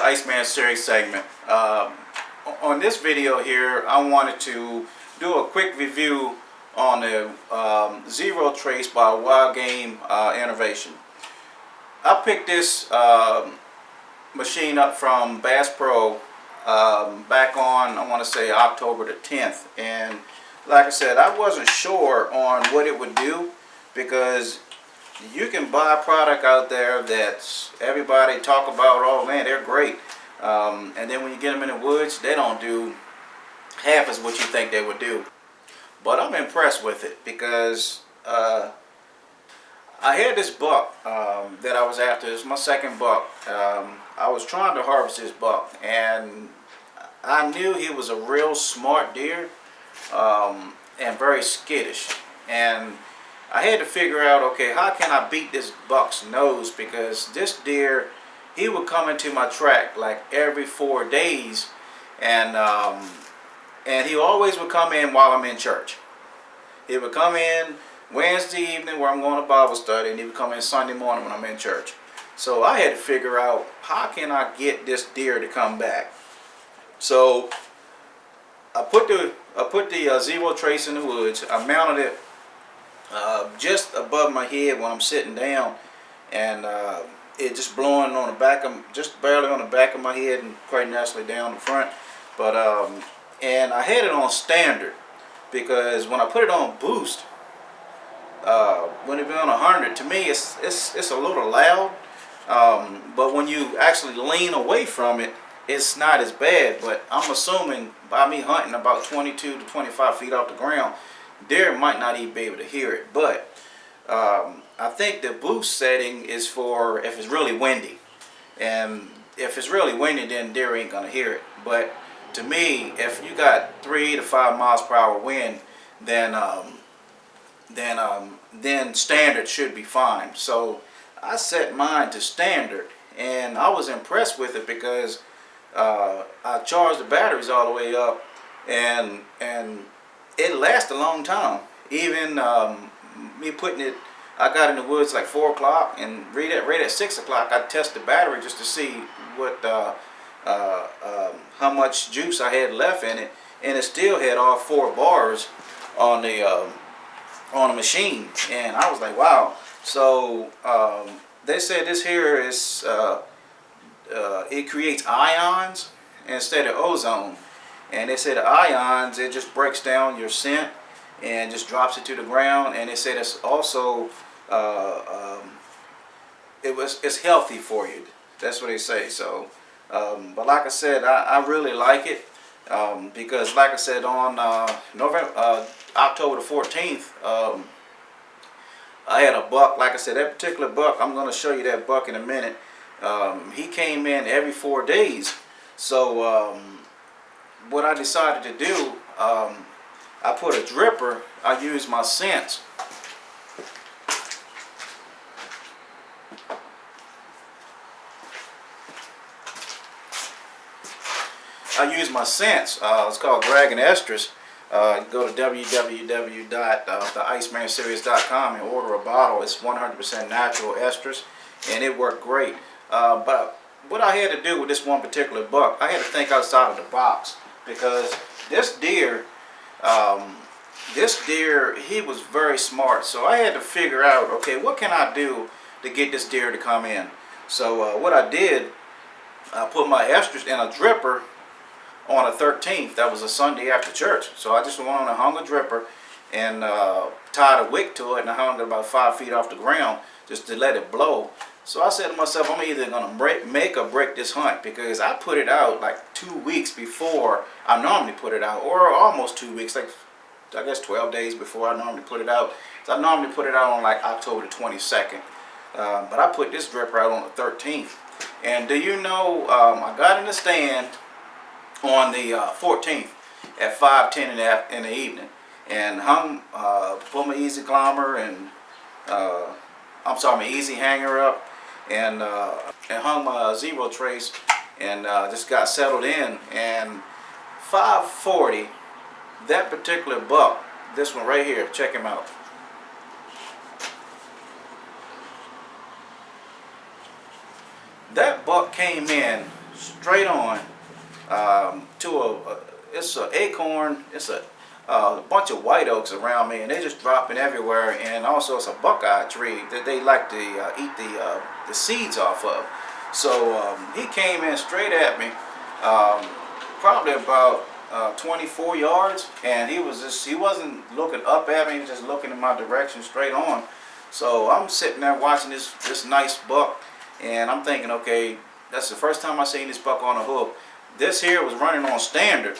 Iceman Series segment. On this video here, I wanted to do a quick review on the Zero Trace by Wild Game Innovation. I picked this machine up from Bass Pro back on, I want to say, October the 10th. And like I said, I wasn't sure on what it would do, because you can buy a product out there that everybody talk about, oh man, they're great. And then when you get them in the woods, they don't do half as what you think they would do. But I'm impressed with it because I had this buck that I was after. This is my second buck. I was trying to harvest this buck, and I knew he was a real smart deer and very skittish. And I had to figure out, okay, how can I beat this buck's nose? Because this deer, he would come into my track like every 4 days, and he always would come in while I'm in church. He would come in Wednesday evening where I'm going to Bible study, and he would come in Sunday morning when I'm in church. So I had to figure out, how can I get this deer to come back? So I put the Zero Trace in the woods. I mounted it just above my head when I'm sitting down, and it just blowing on the back of, just barely on the back of my head, and quite naturally down the front. But and I had it on standard, because when I put it on boost, when it be on 100, to me it's a little loud. But when you actually lean away from it, it's not as bad. But I'm assuming by me hunting about 22 to 25 feet off the ground, deer might not even be able to hear it. But I think the boost setting is for if it's really windy, and if it's really windy, then deer ain't gonna hear it. But to me, if you got 3 to 5 miles per hour wind, then standard should be fine. So I set mine to standard, and I was impressed with it because I charged the batteries all the way up, and it lasts a long time. Even me putting it, I got in the woods like 4 o'clock, and right at 6 o'clock I test the battery just to see what how much juice I had left in it, and it still had all 4 bars on the machine. And I was like, wow. So they said this here is it creates ions instead of ozone. And they said the ions, it just breaks down your scent and just drops it to the ground. And they said it's also it's healthy for you. That's what they say. So but like I said, I really like it because, like I said, on October the 14th, I had a buck. Like I said, that particular buck, I'm going to show you that buck in a minute. He came in every 4 days. So what I decided to do, I put a dripper. I used my scents. It's called Dragon Estrus. Go to www.theicemanseries.com and order a bottle. It's 100% natural estrus, and it worked great. But what I had to do with this one particular buck, I had to think outside of the box, because this deer, he was very smart. So I had to figure out, okay, what can I do to get this deer to come in? So what I did, I put my estrus in a dripper on the 13th. That was a Sunday after church. So I just went on and hung a dripper and tied a wick to it, and I hung it about 5 feet off the ground just to let it blow. So I said to myself, I'm either going to make or break this hunt, because I put it out like 2 weeks before I normally put it out, or almost 2 weeks, like I guess 12 days before I normally put it out. So I normally put it out on like October the 22nd. But I put this dripper out on the 13th. And do you know, I got in the stand on the 14th at 5:10 in the evening, and hung, put my easy climber and my easy hanger up, and hung my Zero Trace, and just got settled in. And 5:40, that particular buck, this one right here, check him out. That buck came in straight on to it's an acorn. It's a bunch of white oaks around me, and they just dropping everywhere. And also, it's a buckeye tree that they like to eat the seeds off of. So he came in straight at me, probably about 24 yards, and he wasn't looking up at me. He was just looking in my direction, straight on. So I'm sitting there watching this nice buck, and I'm thinking, okay, that's the first time I seen this buck on a hook. This here was running on standard.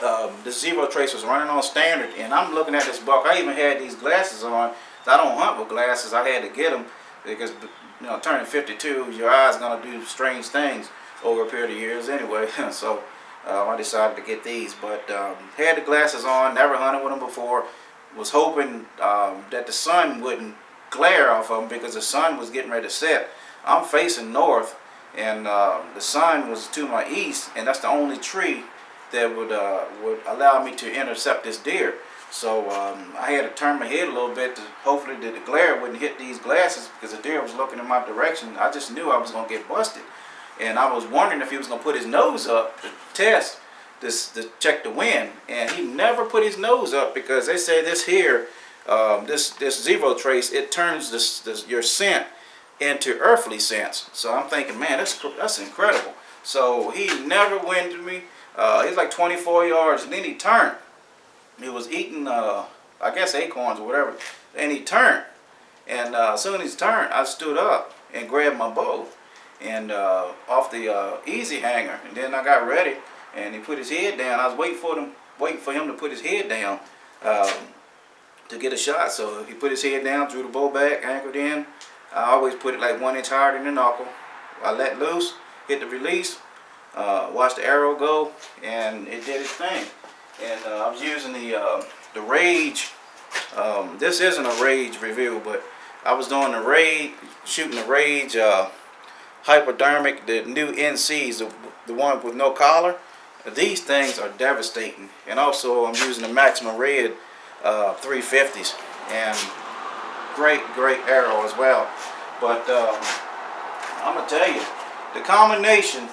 The Zero Trace was running on standard, and I'm looking at this buck. I even had these glasses on. I don't hunt with glasses. I had to get them because, you know, turning 52, your eyes gonna do strange things over a period of years anyway. So I decided to get these, but had the glasses on. Never hunted with them before. Was hoping that the sun wouldn't glare off of them because the sun was getting ready to set. I'm facing north, and the sun was to my east, and that's the only tree that would allow me to intercept this deer. So I had to turn my head a little bit to hopefully that the glare wouldn't hit these glasses because the deer was looking in my direction. I just knew I was going to get busted, and I was wondering if he was going to put his nose up to test this to check the wind, and he never put his nose up because they say this here, this Zero Trace, it turns your scent into earthly scents. So I'm thinking, man, that's incredible. So he never went to me. He's like 24 yards, and then he turned. He was eating, I guess, acorns or whatever, and he turned. And as soon as he turned, I stood up and grabbed my bow and off the easy hanger, and then I got ready. And he put his head down. I was waiting for him to put his head down to get a shot. So he put his head down, drew the bow back, anchored in. I always put it like 1 inch higher than the knuckle. I let loose, hit the release, watched the arrow go, and it did its thing. And I was using the Rage. This isn't a Rage review, but I was doing the Rage, shooting the Rage hypodermic, the new NCs, the one with no collar. These things are devastating. And also I'm using the Maxima Red 350s, and great arrow as well. But I'm gonna tell you, the combination,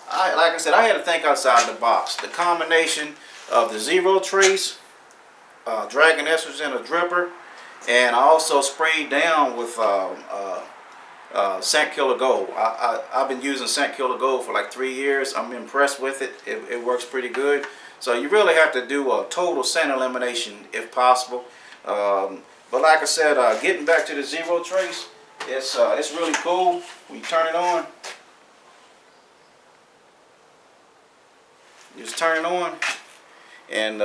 like I said, I had to think outside the box. The combination of the Zero Trace, Dragon Esters in a dripper, and I also sprayed down with Scent Killer Gold. I've been using Scent Killer Gold for like 3 years. I'm impressed with it. It works pretty good. So you really have to do a total scent elimination if possible. But like I said, getting back to the Zero Trace, it's really cool when you turn it on. You just turn it on, and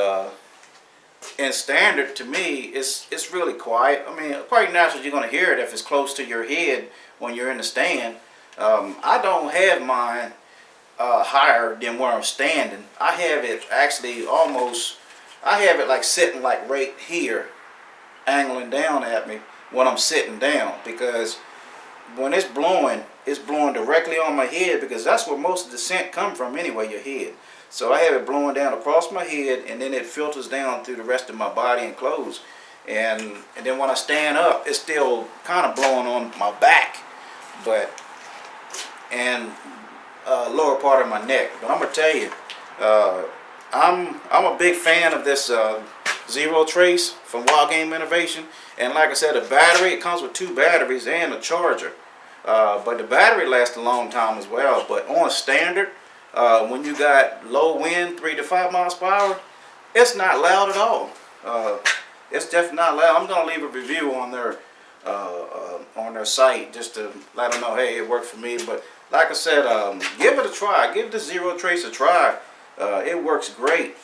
in standard, to me, it's really quiet. I mean, quite natural you're going to hear it if it's close to your head when you're in the stand. I don't have mine higher than where I'm standing. I have it actually I have it like sitting like right here, angling down at me when I'm sitting down, because when it's blowing directly on my head, because that's where most of the scent come from anyway, your head. So I have it blowing down across my head, and then it filters down through the rest of my body and clothes. And then when I stand up, it's still kind of blowing on my back, and lower part of my neck. But I'm gonna tell you, I'm a big fan of this Zero Trace from Wild Game Innovation. And like I said, the battery, it comes with 2 batteries and a charger. But the battery lasts a long time as well. But on standard, when you got low wind, 3 to 5 miles per hour, it's not loud at all. It's definitely not loud. I'm gonna leave a review on their site just to let them know, hey, it worked for me. But like I said, give it a try. Give the Zero Trace a try. It works great.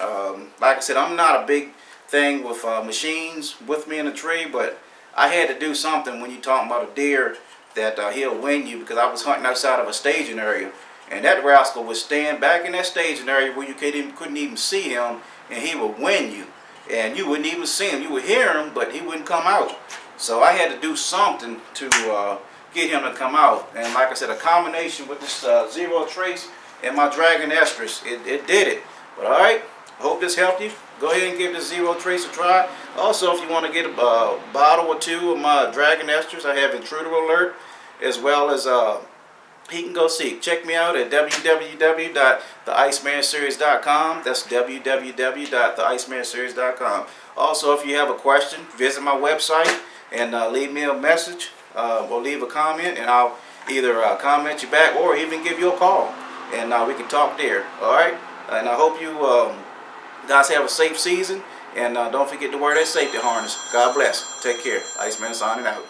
Like I said, I'm not a big thing with machines with me in the tree, but I had to do something when you're talking about a deer that he'll win you, because I was hunting outside of a staging area. And that rascal would stand back in that staging area where you couldn't even see him, and he would win you. And you wouldn't even see him. You would hear him, but he wouldn't come out. So I had to do something to get him to come out. And like I said, a combination with this Zero Trace and my Dragon Esters, it did it. But alright, I hope this helped you. Go ahead and give the Zero Trace a try. Also, if you want to get a bottle or 2 of my Dragon Esters, I have Intruder Alert, as well as he can go seek. Check me out at www.theicemanseries.com. That's www.theicemanseries.com. Also, if you have a question, visit my website and leave me a message or leave a comment, and I'll either comment you back or even give you a call, and we can talk there. All right? And I hope you guys have a safe season, and don't forget to wear that safety harness. God bless. Take care. Iceman signing out.